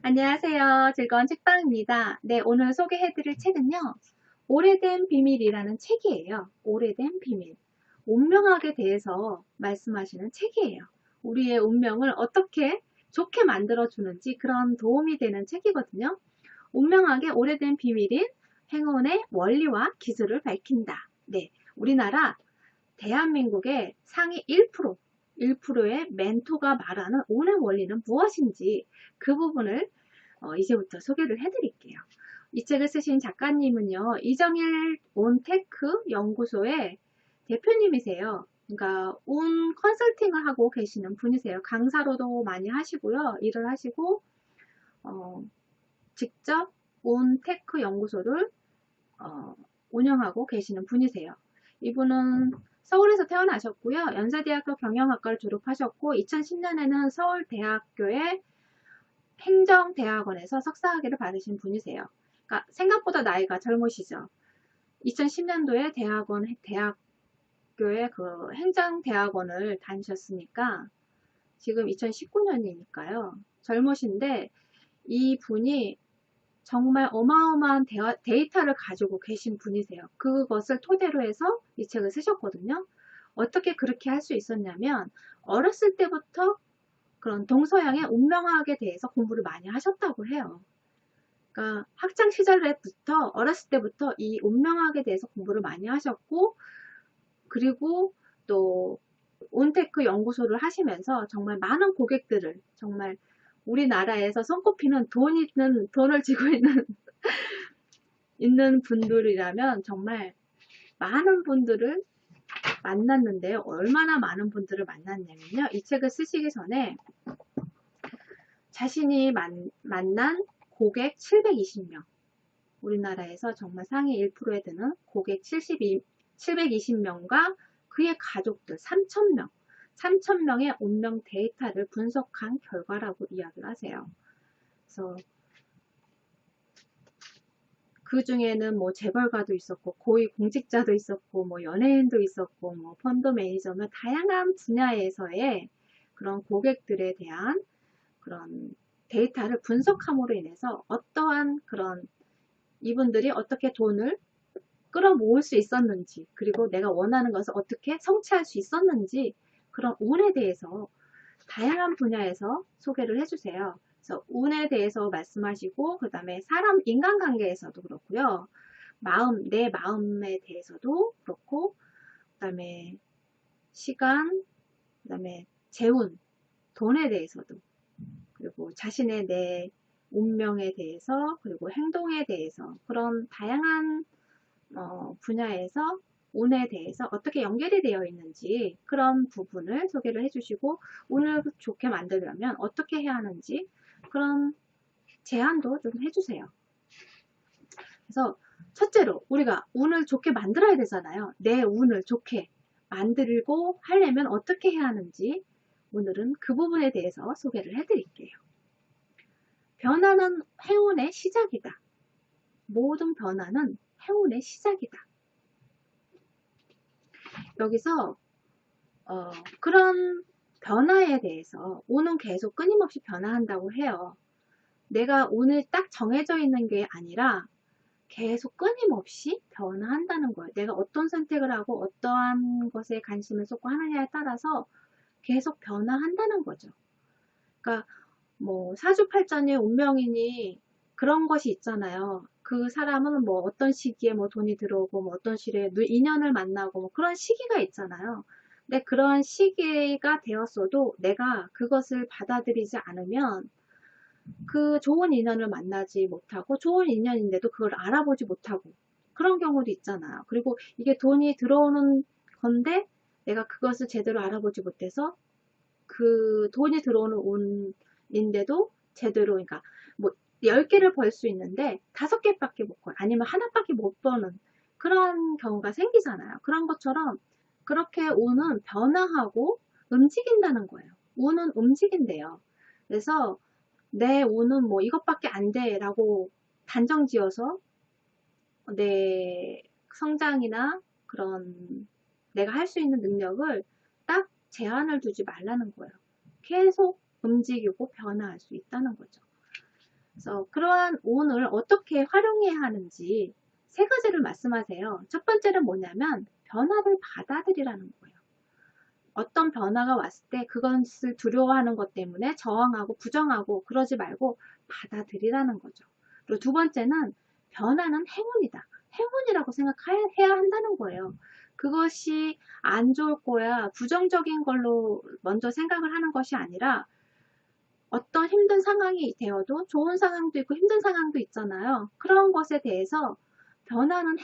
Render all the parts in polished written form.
안녕하세요. 즐거운 책방입니다. 네, 오늘 소개해드릴 책은요. 오래된 비밀이라는 책이에요. 오래된 비밀. 운명학에 대해서 말씀하시는 책이에요. 우리의 운명을 어떻게 좋게 만들어주는지 그런 도움이 되는 책이거든요. 운명학의 오래된 비밀인 행운의 원리와 기술을 밝힌다. 네, 우리나라 대한민국의 상위 1%의 멘토가 말하는 운의 원리는 무엇인지 그 부분을 이제부터 소개를 해드릴게요. 이 책을 쓰신 작가님은요, 이정일 온테크 연구소의 대표님이세요. 그러니까 운 컨설팅을 하고 계시는 분이세요. 강사로도 많이 하시고요, 일을 하시고 어, 직접 온테크 연구소를 어, 운영하고 계시는 분이세요. 이분은 서울에서 태어나셨고요. 연세대학교 경영학과를 졸업하셨고 2010년에는 서울대학교의 행정대학원에서 석사학위를 받으신 분이세요. 그러니까 생각보다 나이가 젊으시죠. 2010년도에 대학교의 그 행정대학원을 다니셨으니까 지금 2019년이니까요. 젊으신데 이 분이 정말 어마어마한 데이터를 가지고 계신 분이세요. 그것을 토대로 해서 이 책을 쓰셨거든요. 어떻게 그렇게 할 수 있었냐면 어렸을 때부터 그런 동서양의 운명학에 대해서 공부를 많이 하셨다고 해요. 그러니까 학창 시절부터 어렸을 때부터 이 운명학에 대해서 공부를 많이 하셨고 그리고 또 온테크 연구소를 하시면서 정말 많은 고객들을 정말 우리나라에서 손꼽히는 돈을 쥐고 있는 분들이라면 정말 많은 분들을 만났는데요. 얼마나 많은 분들을 만났냐면요. 이 책을 쓰시기 전에 자신이 만난 고객 720명, 우리나라에서 정말 상위 1%에 드는 고객 720명과 그의 가족들 3,000명의 운명 데이터를 분석한 결과라고 이야기를 하세요. 그래서 그 중에는 뭐 재벌가도 있었고 고위 공직자도 있었고 뭐 연예인도 있었고 뭐 펀드 매니저면 다양한 분야에서의 그런 고객들에 대한 그런 데이터를 분석함으로 인해서 어떠한 그런 이분들이 어떻게 돈을 끌어모을 수 있었는지 그리고 내가 원하는 것을 어떻게 성취할 수 있었는지 그런 운에 대해서 다양한 분야에서 소개를 해주세요. 그래서 운에 대해서 말씀하시고 그 다음에 사람 인간관계에서도 그렇고요. 내 마음에 대해서도 그렇고 그 다음에 시간, 그 다음에 재운, 돈에 대해서도 그리고 자신의 내 운명에 대해서 그리고 행동에 대해서 그런 다양한 분야에서 운에 대해서 어떻게 연결이 되어 있는지 그런 부분을 소개를 해주시고 운을 좋게 만들려면 어떻게 해야 하는지 그런 제안도 좀 해주세요. 그래서 첫째로 우리가 운을 좋게 만들어야 되잖아요. 내 운을 좋게 만들고 하려면 어떻게 해야 하는지 오늘은 그 부분에 대해서 소개를 해드릴게요. 변화는 행운의 시작이다. 모든 변화는 행운의 시작이다. 여기서 그런 변화에 대해서 운은 계속 끊임없이 변화한다고 해요. 내가 운을 딱 정해져 있는 게 아니라 계속 끊임없이 변화한다는 거예요. 내가 어떤 선택을 하고 어떠한 것에 관심을 쏟고 하느냐에 따라서 계속 변화한다는 거죠. 그러니까 뭐 사주팔전의 운명이니 그런 것이 있잖아요. 그 사람은 뭐 어떤 시기에 뭐 돈이 들어오고 뭐 어떤 시기에 인연을 만나고 뭐 그런 시기가 있잖아요. 근데 그런 시기가 되었어도 내가 그것을 받아들이지 않으면 그 좋은 인연을 만나지 못하고 좋은 인연인데도 그걸 알아보지 못하고 그런 경우도 있잖아요. 그리고 이게 돈이 들어오는 건데 내가 그것을 제대로 알아보지 못해서 그 돈이 들어오는 운인데도 제대로 그러니까 뭐 10개를 벌 수 있는데 5개밖에 못 벌 아니면 하나밖에 못 버는 그런 경우가 생기잖아요. 그런 것처럼 그렇게 운은 변화하고 움직인다는 거예요. 운은 움직인대요. 그래서 내 운은 뭐 이것밖에 안 돼 라고 단정 지어서 내 성장이나 그런 내가 할 수 있는 능력을 딱 제한을 두지 말라는 거예요. 계속 움직이고 변화할 수 있다는 거죠. 그래서 그러한 오늘 어떻게 활용해야 하는지 세 가지를 말씀하세요. 첫 번째는 뭐냐면 변화를 받아들이라는 거예요. 어떤 변화가 왔을 때 그것을 두려워하는 것 때문에 저항하고 부정하고 그러지 말고 받아들이라는 거죠. 그리고 두 번째는 변화는 행운이다. 행운이라고 생각해야 한다는 거예요. 그것이 안 좋을 거야, 부정적인 걸로 먼저 생각을 하는 것이 아니라 어떤 힘든 상황이 되어도 좋은 상황도 있고 힘든 상황도 있잖아요. 그런 것에 대해서 변화는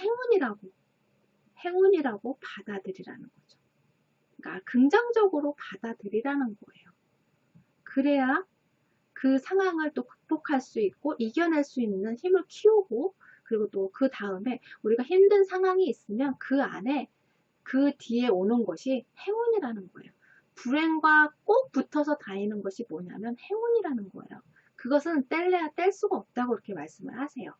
행운이라고 받아들이라는 거죠. 그러니까 긍정적으로 받아들이라는 거예요. 그래야 그 상황을 또 극복할 수 있고 이겨낼 수 있는 힘을 키우고, 그리고 또 그 다음에 우리가 힘든 상황이 있으면 그 안에 그 뒤에 오는 것이 행운이라는 거예요. 불행과 꼭 붙어서 다니는 것이 뭐냐면 행운이라는 거예요. 그것은 뗄래야 뗄 수가 없다고 그렇게 말씀을 하세요.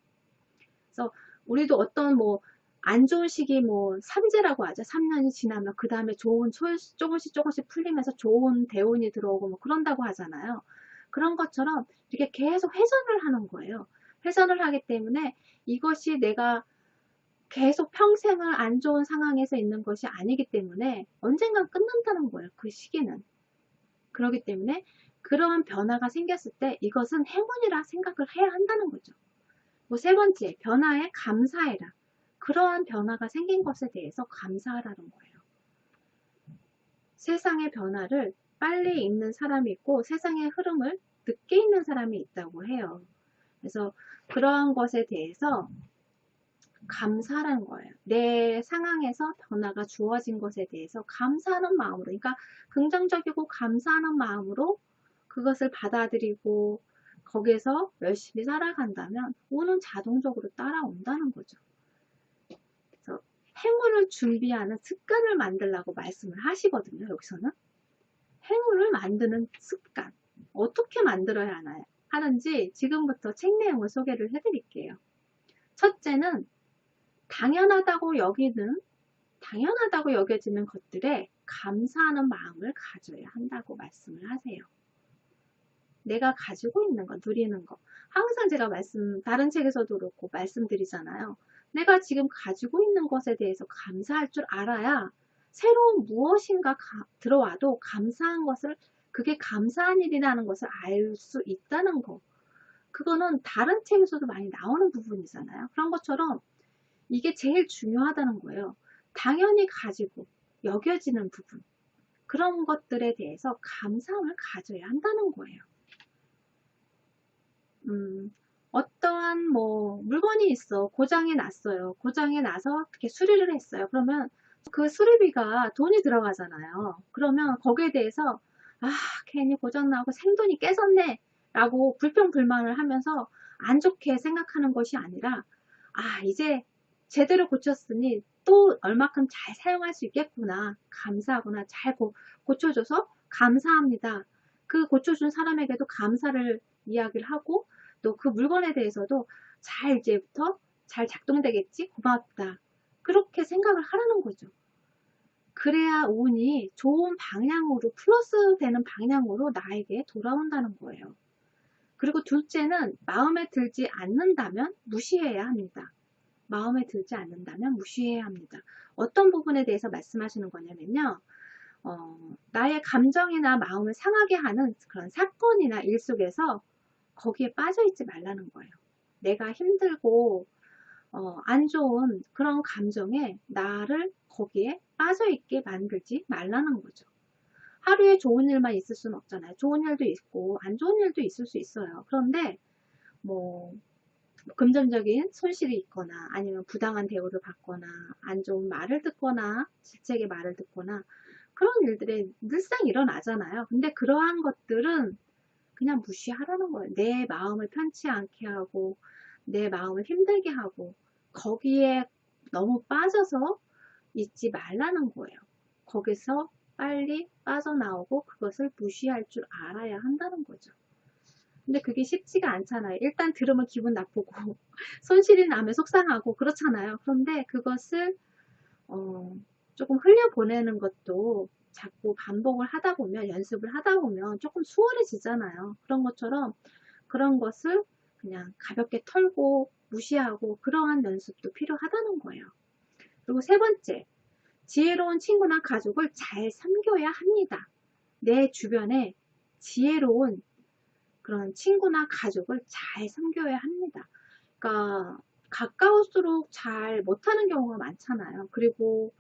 그래서 우리도 어떤 뭐 안 좋은 시기, 뭐 삼재라고 하죠. 3년이 지나면 그 다음에 좋은 조금씩 풀리면서 좋은 대운이 들어오고 뭐 그런다고 하잖아요. 그런 것처럼 이렇게 계속 회전을 하는 거예요. 회전을 하기 때문에 이것이 내가 계속 평생을 안 좋은 상황에서 있는 것이 아니기 때문에 언젠간 끝난다는 거예요. 그 시기는. 그렇기 때문에 그러한 변화가 생겼을 때 이것은 행운이라 생각을 해야 한다는 거죠. 뭐 세 번째, 변화에 감사해라. 그러한 변화가 생긴 것에 대해서 감사하라는 거예요. 세상의 변화를 빨리 읽는 사람이 있고 세상의 흐름을 늦게 읽는 사람이 있다고 해요. 그래서 그러한 것에 대해서 감사라는 거예요. 내 상황에서 변화가 주어진 것에 대해서 감사하는 마음으로, 그러니까 긍정적이고 감사하는 마음으로 그것을 받아들이고 거기에서 열심히 살아간다면 운은 자동적으로 따라온다는 거죠. 그래서 행운을 준비하는 습관을 만들라고 말씀을 하시거든요. 여기서는 행운을 만드는 습관, 어떻게 만들어야 하는지 지금부터 책 내용을 소개를 해드릴게요. 첫째는 당연하다고 여겨지는 것들에 감사하는 마음을 가져야 한다고 말씀을 하세요. 내가 가지고 있는 거, 누리는 거. 항상 제가 다른 책에서도 그렇고 말씀드리잖아요. 내가 지금 가지고 있는 것에 대해서 감사할 줄 알아야 새로운 무엇인가 들어와도 감사한 것을, 그게 감사한 일이라는 것을 알 수 있다는 거. 그거는 다른 책에서도 많이 나오는 부분이잖아요. 그런 것처럼 이게 제일 중요하다는 거예요. 당연히 가지고 여겨지는 부분, 그런 것들에 대해서 감사함을 가져야 한다는 거예요. 어떠한 뭐 물건이 있어, 고장이 났어요. 고장이 나서 이렇게 수리를 했어요. 그러면 그 수리비가 돈이 들어가잖아요. 그러면 거기에 대해서 괜히 고장나고 생돈이 깨졌네 라고 불평불만을 하면서 안 좋게 생각하는 것이 아니라, 이제 제대로 고쳤으니 또 얼마큼 잘 사용할 수 있겠구나, 감사하구나, 잘 고쳐줘서 감사합니다. 그 고쳐준 사람에게도 감사를 이야기를 하고, 또 그 물건에 대해서도 이제부터 잘 작동되겠지, 고맙다, 그렇게 생각을 하라는 거죠. 그래야 운이 좋은 방향으로, 플러스 되는 방향으로 나에게 돌아온다는 거예요. 그리고 둘째는 마음에 들지 않는다면 무시해야 합니다. 마음에 들지 않는다면 무시해야 합니다. 어떤 부분에 대해서 말씀하시는 거냐면요. 나의 감정이나 마음을 상하게 하는 그런 사건이나 일 속에서 거기에 빠져있지 말라는 거예요. 내가 힘들고 안 좋은 그런 감정에 나를 거기에 빠져있게 만들지 말라는 거죠. 하루에 좋은 일만 있을 수는 없잖아요. 좋은 일도 있고 안 좋은 일도 있을 수 있어요. 그런데 뭐 금전적인 손실이 있거나 아니면 부당한 대우를 받거나 안 좋은 말을 듣거나 질책의 말을 듣거나 그런 일들이 늘상 일어나잖아요. 근데 그러한 것들은 그냥 무시하라는 거예요. 내 마음을 편치 않게 하고 내 마음을 힘들게 하고 거기에 너무 빠져서 있지 말라는 거예요. 거기서 빨리 빠져나오고 그것을 무시할 줄 알아야 한다는 거죠. 근데 그게 쉽지가 않잖아요. 일단 들으면 기분 나쁘고 손실이 나면 속상하고 그렇잖아요. 그런데 그것을 조금 흘려보내는 것도 자꾸 반복을 하다 보면, 연습을 하다 보면 조금 수월해지잖아요. 그런 것처럼 그런 것을 그냥 가볍게 털고 무시하고 그러한 연습도 필요하다는 거예요. 그리고 세 번째, 지혜로운 친구나 가족을 잘 섬겨야 합니다. 내 주변에 지혜로운 그런 친구나 가족을 잘 섬겨야 합니다. 그러니까 가까울수록 잘 못하는 경우가 많잖아요. 그리고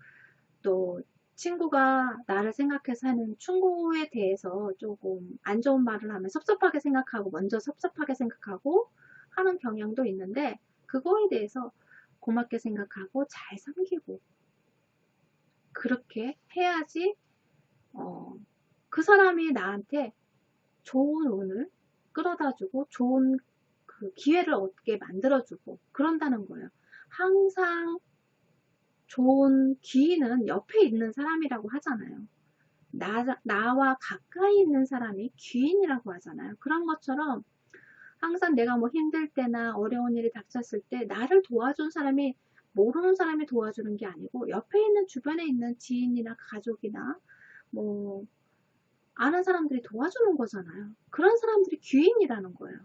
또 친구가 나를 생각해서 하는 충고에 대해서 조금 안 좋은 말을 하면 섭섭하게 생각하고 먼저 섭섭하게 생각하고 하는 경향도 있는데 그거에 대해서 고맙게 생각하고 잘 섬기고 그렇게 해야지 그 사람이 나한테 좋은 운을 끌어다주고 좋은 그 기회를 얻게 만들어주고 그런다는 거예요. 항상 좋은 귀인은 옆에 있는 사람이라고 하잖아요. 나와 가까이 있는 사람이 귀인이라고 하잖아요. 그런 것처럼 항상 내가 뭐 힘들 때나 어려운 일이 닥쳤을 때 나를 도와준 사람이 모르는 사람이 도와주는 게 아니고 옆에 있는 주변에 있는 지인이나 가족이나 뭐 아는 사람들이 도와주는 거잖아요. 그런 사람들이 귀인이라는 거예요.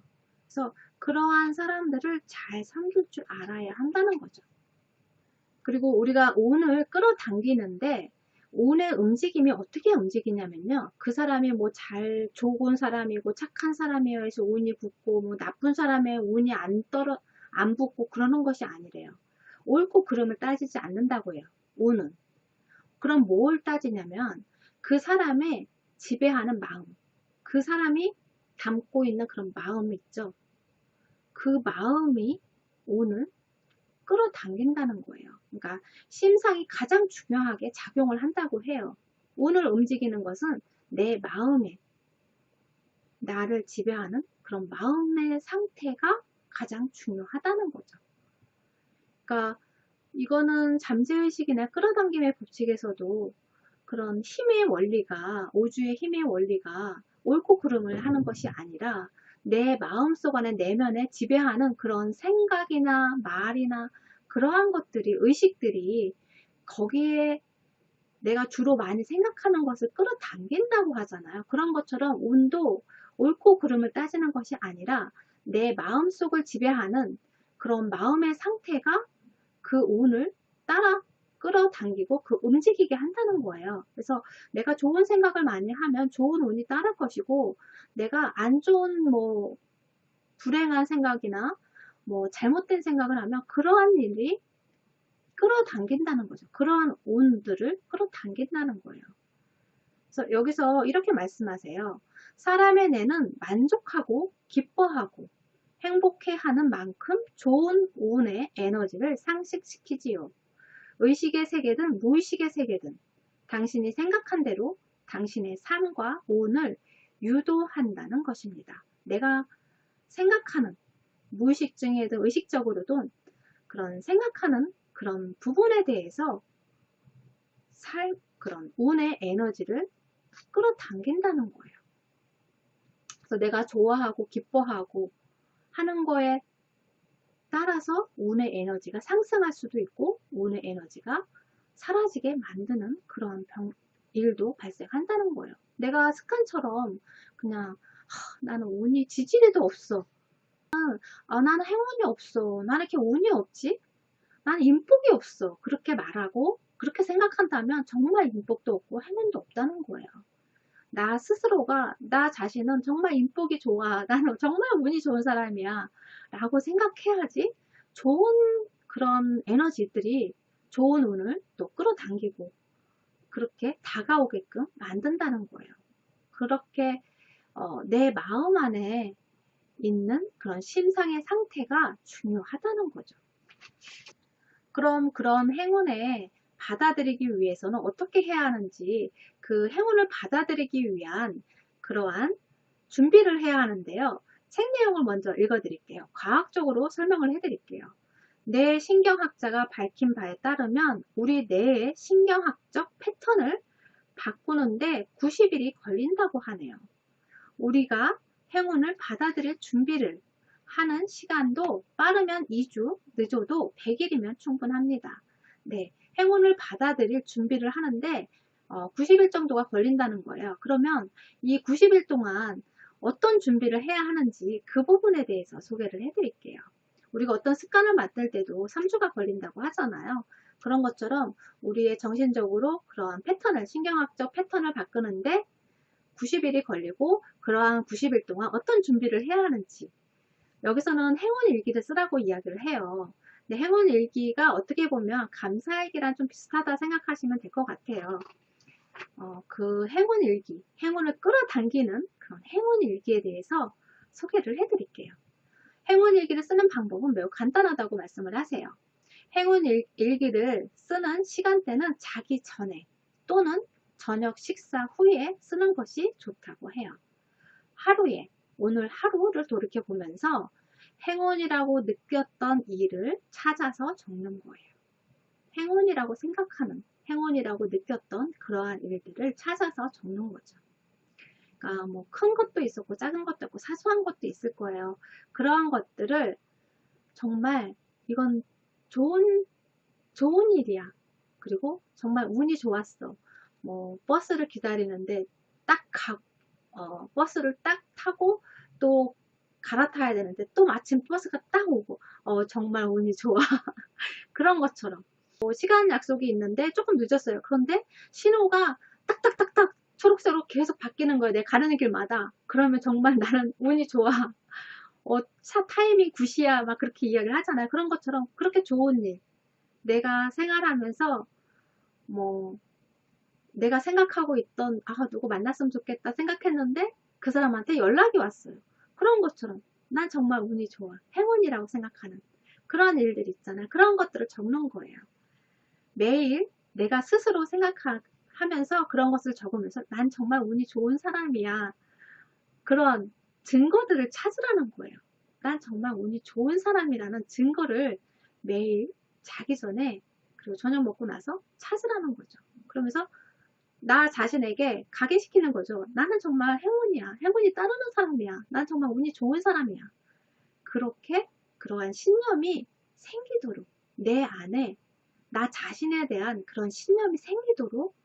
그래서 그러한 사람들을 잘 섬길 줄 알아야 한다는 거죠. 그리고 우리가 운을 끌어당기는데 운의 움직임이 어떻게 움직이냐면요. 그 사람이 뭐 잘 좋은 사람이고 착한 사람이어 해서 운이 붙고 뭐 나쁜 사람의 운이 안 붙고 그러는 것이 아니래요. 옳고 그름을 따지지 않는다고 해요. 운은. 그럼 뭘 따지냐면 그 사람의 지배하는 마음. 그 사람이 담고 있는 그런 마음이 있죠. 그 마음이 운을 끌어당긴다는 거예요. 그러니까 심상이 가장 중요하게 작용을 한다고 해요. 운을 움직이는 것은 내 마음에 나를 지배하는 그런 마음의 상태가 가장 중요하다는 거죠. 그러니까 이거는 잠재의식이나 끌어당김의 법칙에서도 그런 힘의 원리가 우주의 힘의 원리가 옳고 그름을 하는 것이 아니라 내 마음속 안에 내면에 지배하는 그런 생각이나 말이나 그러한 것들이 의식들이 거기에 내가 주로 많이 생각하는 것을 끌어당긴다고 하잖아요. 그런 것처럼 운도 옳고 그름을 따지는 것이 아니라 내 마음속을 지배하는 그런 마음의 상태가 그 운을 따라 끌어당기고 그 움직이게 한다는 거예요. 그래서 내가 좋은 생각을 많이 하면 좋은 운이 따를 것이고 내가 안 좋은 뭐 불행한 생각이나 뭐 잘못된 생각을 하면 그러한 일이 끌어당긴다는 거죠. 그러한 운들을 끌어당긴다는 거예요. 그래서 여기서 이렇게 말씀하세요. 사람의 뇌는 만족하고 기뻐하고 행복해하는 만큼 좋은 운의 에너지를 상식시키지요. 의식의 세계든 무의식의 세계든 당신이 생각한 대로 당신의 삶과 운을 유도한다는 것입니다. 내가 생각하는 무의식 중에도 의식적으로도 그런 생각하는 그런 부분에 대해서 그런 운의 에너지를 끌어당긴다는 거예요. 그래서 내가 좋아하고 기뻐하고 하는 거에 따라서 운의 에너지가 상승할 수도 있고 운의 에너지가 사라지게 만드는 그런 일도 발생한다는 거예요. 내가 습관처럼 그냥 나는 운이 지지리도 없어. 나는 행운이 없어. 나는 이렇게 운이 없지? 나는 인복이 없어. 그렇게 말하고 그렇게 생각한다면 정말 인복도 없고 행운도 없다는 거예요. 나 스스로가 나 자신은 정말 인복이 좋아. 나는 정말 운이 좋은 사람이야. 라고 생각해야지 좋은 그런 에너지들이 좋은 운을 또 끌어당기고 그렇게 다가오게끔 만든다는 거예요. 그렇게 내 마음 안에 있는 그런 심상의 상태가 중요하다는 거죠. 그럼 그런 행운에 받아들이기 위해서는 어떻게 해야 하는지 그 행운을 받아들이기 위한 그러한 준비를 해야 하는데요. 책 내용을 먼저 읽어드릴게요. 과학적으로 설명을 해드릴게요. 뇌 신경학자가 밝힌 바에 따르면 우리 뇌의 신경학적 패턴을 바꾸는데 90일이 걸린다고 하네요. 우리가 행운을 받아들일 준비를 하는 시간도 빠르면 2주, 늦어도 100일이면 충분합니다. 네, 행운을 받아들일 준비를 하는데 90일 정도가 걸린다는 거예요. 그러면 이 90일 동안 어떤 준비를 해야 하는지 그 부분에 대해서 소개를 해드릴게요. 우리가 어떤 습관을 만들 때도 3주가 걸린다고 하잖아요. 그런 것처럼 우리의 정신적으로 그러한 패턴을, 신경학적 패턴을 바꾸는데 90일이 걸리고 그러한 90일 동안 어떤 준비를 해야 하는지, 여기서는 행운일기를 쓰라고 이야기를 해요. 근데 행운일기가 어떻게 보면 감사일기랑 좀 비슷하다 생각하시면 될 것 같아요. 그 행운일기, 행운을 끌어당기는 그런 행운일기에 대해서 소개를 해드릴게요. 행운일기를 쓰는 방법은 매우 간단하다고 말씀을 하세요. 행운일기를 쓰는 시간대는 자기 전에 또는 저녁 식사 후에 쓰는 것이 좋다고 해요. 하루에, 오늘 하루를 돌이켜보면서 행운이라고 느꼈던 일을 찾아서 적는 거예요. 행운이라고 생각하는, 행운이라고 느꼈던 그러한 일들을 찾아서 적는 거죠. 그러니까 뭐 큰 것도 있었고 작은 것도 있고 사소한 것도 있을 거예요. 그러한 것들을 정말 이건 좋은 일이야. 그리고 정말 운이 좋았어. 뭐 버스를 기다리는데 버스를 딱 타고 또 갈아타야 되는데 또 마침 버스가 딱 오고 정말 운이 좋아. 그런 것처럼 시간 약속이 있는데 조금 늦었어요. 그런데 신호가 딱딱딱딱 초록색으로 계속 바뀌는 거예요. 내 가는 길마다. 그러면 정말 나는 운이 좋아. 차 타이밍 굿이야. 막 그렇게 이야기를 하잖아요. 그런 것처럼 그렇게 좋은 일. 내가 생활하면서 뭐 내가 생각하고 있던 누구 만났으면 좋겠다 생각했는데 그 사람한테 연락이 왔어요. 그런 것처럼 난 정말 운이 좋아. 행운이라고 생각하는 그런 일들 있잖아요. 그런 것들을 적는 거예요. 매일 내가 스스로 생각하면서 그런 것을 적으면서 난 정말 운이 좋은 사람이야. 그런 증거들을 찾으라는 거예요. 난 정말 운이 좋은 사람이라는 증거를 매일 자기 전에 그리고 저녁 먹고 나서 찾으라는 거죠. 그러면서 나 자신에게 각인시키는 거죠. 나는 정말 행운이야. 행운이 따르는 사람이야. 난 정말 운이 좋은 사람이야. 그렇게 그러한 신념이 생기도록 내 안에 나 자신에 대한 그런 신념이 생기도록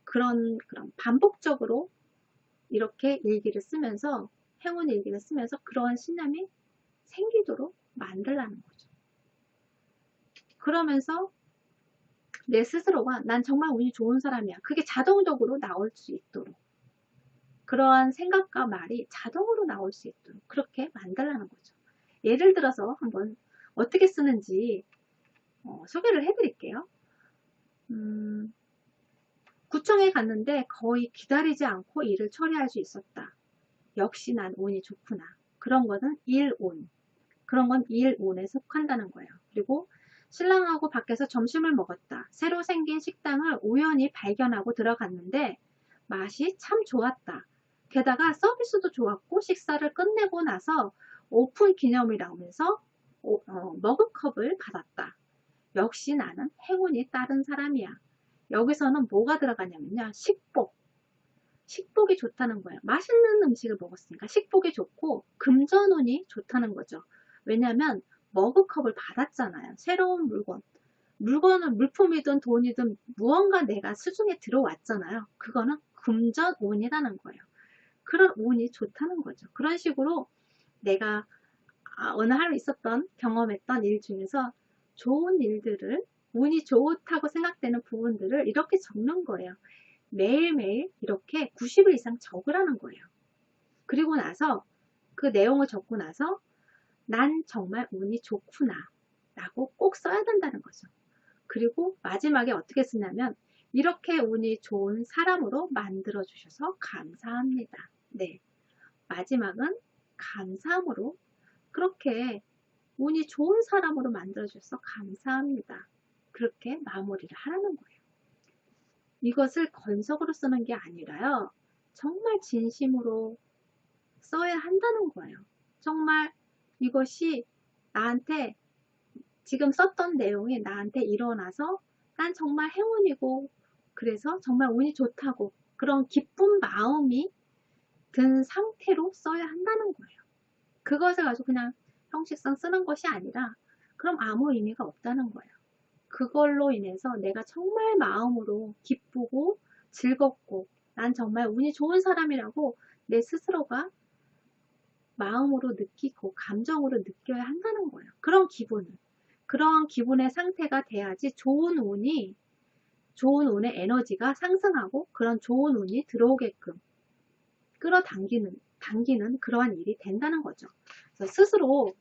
그런 반복적으로 이렇게 일기를 쓰면서 행운 일기를 쓰면서 그러한 신념이 생기도록 만들라는 거죠. 그러면서 내 스스로가 난 정말 운이 좋은 사람이야. 그게 자동적으로 나올 수 있도록 그러한 생각과 말이 자동으로 나올 수 있도록 그렇게 만들라는 거죠. 예를 들어서 한번 어떻게 쓰는지 소개를 해드릴게요. 구청에 갔는데 거의 기다리지 않고 일을 처리할 수 있었다. 역시 난 운이 좋구나. 그런 거는 일운. 그런 건 일운에 속한다는 거예요. 그리고 신랑하고 밖에서 점심을 먹었다. 새로 생긴 식당을 우연히 발견하고 들어갔는데 맛이 참 좋았다. 게다가 서비스도 좋았고 식사를 끝내고 나서 오픈 기념이라면서 머그컵을 받았다. 역시 나는 행운이 따른 사람이야. 여기서는 뭐가 들어가냐면요. 식복이 좋다는 거예요. 맛있는 음식을 먹었으니까 식복이 좋고 금전운이 좋다는 거죠. 왜냐하면 머그컵을 받았잖아요. 새로운 물건은 물품이든 돈이든 무언가 내가 수중에 들어왔잖아요. 그거는 금전운이라는 거예요. 그런 운이 좋다는 거죠. 그런 식으로 내가 어느 하루 있었던 경험했던 일 중에서 좋은 일들을 운이 좋다고 생각되는 부분들을 이렇게 적는 거예요. 매일매일 이렇게 90일 이상 적으라는 거예요. 그리고 나서 그 내용을 적고 나서 난 정말 운이 좋구나 라고 꼭 써야 된다는 거죠. 그리고 마지막에 어떻게 쓰냐면 이렇게 운이 좋은 사람으로 만들어 주셔서 감사합니다. 네, 마지막은 감사함으로 그렇게 운이 좋은 사람으로 만들어 주셔서 감사합니다. 그렇게 마무리를 하라는 거예요. 이것을 건석으로 쓰는 게 아니라요. 정말 진심으로 써야 한다는 거예요. 정말 이것이 나한테 지금 썼던 내용이 나한테 일어나서 난 정말 행운이고 그래서 정말 운이 좋다고 그런 기쁜 마음이 든 상태로 써야 한다는 거예요. 그것을 가지고 그냥 형식상 쓰는 것이 아니라 그럼 아무 의미가 없다는 거예요. 그걸로 인해서 내가 정말 마음으로 기쁘고 즐겁고 난 정말 운이 좋은 사람이라고 내 스스로가 마음으로 느끼고 감정으로 느껴야 한다는 거예요. 그런 그런 기분의 상태가 돼야지 좋은 운의 에너지가 상승하고 그런 좋은 운이 들어오게끔 당기는 그러한 일이 된다는 거죠. 그래서 스스로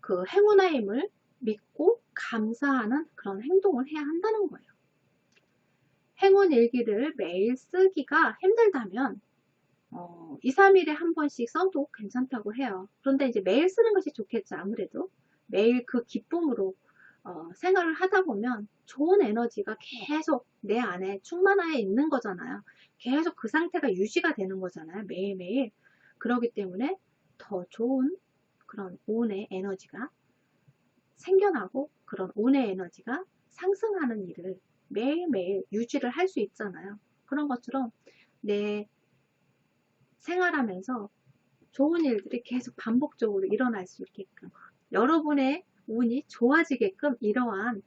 그 행운의 힘을 믿고 감사하는 그런 행동을 해야 한다는 거예요. 행운 일기를 매일 쓰기가 힘들다면 2, 3일에 한 번씩 써도 괜찮다고 해요. 그런데 이제 매일 쓰는 것이 좋겠죠. 아무래도 매일 그 기쁨으로 생활을 하다 보면 좋은 에너지가 계속 내 안에 충만하여 있는 거잖아요. 계속 그 상태가 유지가 되는 거잖아요. 매일매일. 그렇기 때문에 더 좋은 그런 운의 에너지가 생겨나고 그런 운의 에너지가 상승하는 일을 매일매일 유지를 할 수 있잖아요. 그런 것처럼 내 생활하면서 좋은 일들이 계속 반복적으로 일어날 수 있게끔 여러분의 운이 좋아지게끔 이러한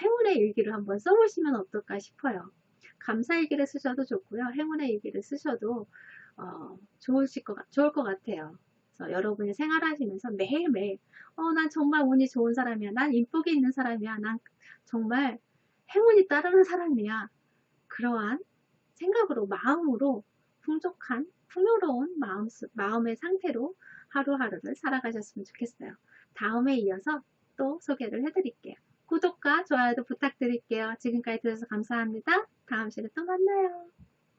행운의 일기를 한번 써보시면 어떨까 싶어요. 감사일기를 쓰셔도 좋고요. 행운의 일기를 쓰셔도 좋을 것 같아요. 그래서 여러분이 생활하시면서 매일매일 난 정말 운이 좋은 사람이야. 난 인복이 있는 사람이야. 난 정말 행운이 따르는 사람이야. 그러한 생각으로 마음으로 풍족한 풍요로운 마음의 상태로 하루하루를 살아가셨으면 좋겠어요. 다음에 이어서 또 소개를 해드릴게요. 구독과 좋아요도 부탁드릴게요. 지금까지 들어주셔서 감사합니다. 다음 시간에 또 만나요.